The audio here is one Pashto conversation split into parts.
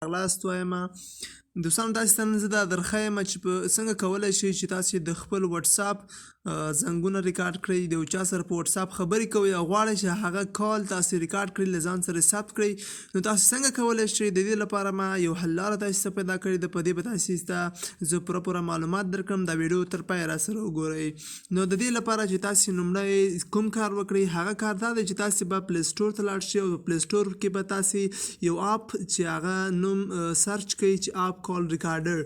راغلاست وایم. دوستانو تاسو ته نن زه دا درښیم چې په څنګه کولی شئ چې تاسو د خپل واتساپ زنګونه ریکارډ کړئ. د یو چا سره په واتساپ خبرې کوئ او غواړئ چې هغه کال تاسو ریکارډ کړئ، له ځان سره ثبت کړئ. نو تاسو څنګه کولی شئ؟ د دې لپاره ما یو حل لاره تاسو ته پیدا کړې ده. په دې به تاسو ته زه پوره معلومات درکړم. دا ویډیو تر پایه راسره وګورئ. نو د دې لپاره چې تاسو لومړی کوم کار وکړئ، هغه کار دا دی چې تاسو به پلی سټور ته لاړ شئ او په پلی سټور کې به تاسو یو اپ چې هغه نوم سرچ کړئ چې اپ کال ریکارډر.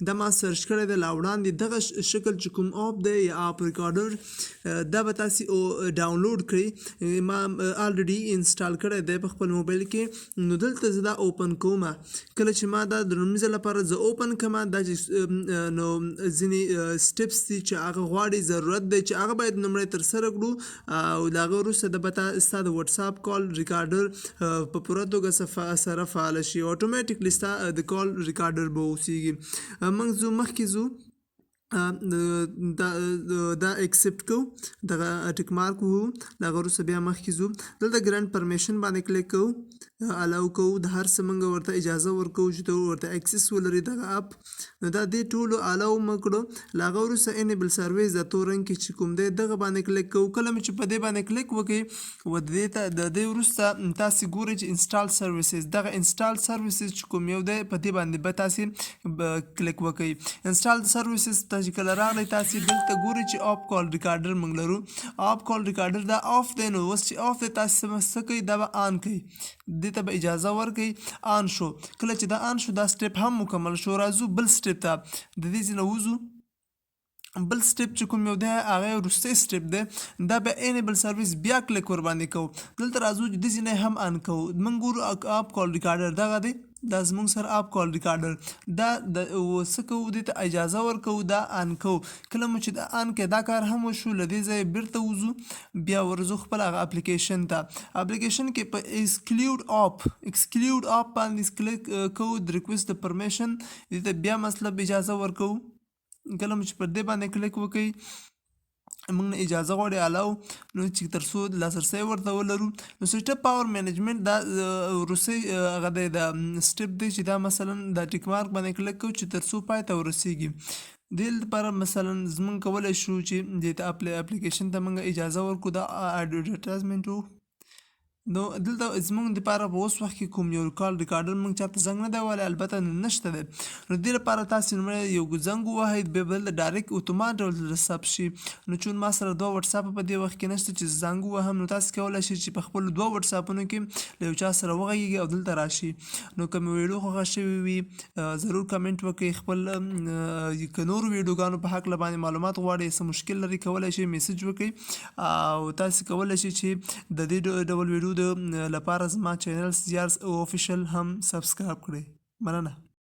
دا ما سرچ کړی دی لا وړاندې. دغه شکل چې کوم اپ دی یا اپ ریکارډر دا به تاسو ډاونلوډ کړئ. ما الریډي انسټال کړی دی په خپل موبایل کې. نو دلته زه دا اوپن کوم. کله چې ما دا د لومړي ځل لپاره زه اوپن کوم، دا چې نو ځینې سټپس دي چې هغه غواړي، ضرورت دی چې هغه باید لومړی ترسره کړو او د هغه وروسته د به ستا د واتساپ کال ریکارډر په پوره توګه سره فعال شي. اټومیټیکلی ستا د کال ریکارډر به اوسیږي. موږ ځو مخکې ځو دا اکسپټ کوو، دغه ټیک مارک وو، دغه وروسته بیا مخکې ځو. دلته ګرانټ پرمیشن باندې کلیک کوو، الاو کوو. د هر څه موږ ورته اجازه ورکوو چې ته ورته اکسس ولري دغه اپ. نو دا دې ټولو الاو مو کړو. له هغه وروسته انیبل سروس د تور رنګ کې چې کوم دی دغه باندې کلیک کوو. کله مې چې په دې باندې کلیک وکړئ و د دې وروسته تاسو ګورئ چې انسټال سروسز، دغه انسټال سروسز چې کوم یو دی په دې باندې به تاسو کلیک وکړئ. انسټال سروسز ته چې کله راغلی تاسو دلته ګورئ چې اپ کال ریکارډر موږ لرو. اپ کال ریکارډر دا آف دی. نو اوس چې آف دی تاسو څه کوئ؟ دا به آن کوئ، دې ته به اجازه ورکړئ. آن شو. کله چې دا آن شو دا سټپ هم مکمل شو. راځو بل سټپ ته. د دې ځای نه وځو. بل سټپ چې کوم یو دی هغه وروستی سټپ دی. دا به انیبل سروس بیا کلیک ور باندې کوو. دلته راځو چې دې ځای نه هم آن کوو. موږ ګورو اپ کال ریکارډر دغه دی، دا زموږ سره اپ کال ریکارډر. دا د څه کوو؟ دې ته اجازه ورکوو، دا آن کوو. کله مو چې دا آن کړئ دا کار هم وشو. له دې ځایه بیرته وځو، بیا ورځو خپل هغه اپلیکیشن ته. اپلیکیشن کې په ایکسکلیوډ اپ باندې کلیک کوو، د ریکویسټ د پرمیشن دې ته بیا مطلب اجازه ورکوو. کله مو چې پر دې باندې کلیک وکړئ موږ نه اجازه غواړي الاو، نو چې تر څو لاسرسی ورته ولرو. نو سیسټم پاور مینجمنټ دا وروستی هغه دی، دا سټپ دی چې دا مثلا دا ټیک مارک باندې کلیک کوو چې تر څو پای ته ورسیږي. دې لپاره مثلا زموږ کولی شو چې دې ته اپلیکیشن ته موږ اجازه ورکړو. دا اډورټایزمنټ وو. نو دلته زموږ دپاره په اوس وخت کې کوم یو کال ریکارډر موږ چاته زنګ نه دی وهلی، البته نشته دی. نو دې لپاره تاسو لومړی یو زنګ ووهئ، بیا بل ډایرکټ اتومات ډول ثبت شي. نو چون ما سره 2 واتساپ په دې وخت کې نشته چې زنګ ووهم، نو تاسو کولی شئ چې په خپلو 2 واتساپونو کې له یو چا سره وغږیږئ او دلته راشي. نو که مې ویډیو خوښه شوې وي ضرور کمنټ وکړئ. خپل که نورو ویډیوګانو په هکله باندې معلومات غواړئ، څه مشکل لري، کولی شئ میسج وکړئ. او تاسو کولی شئ چې د دې ډول ویډیو لپاره زما چینل CR Official هم سبسکرایب کړئ. مننه.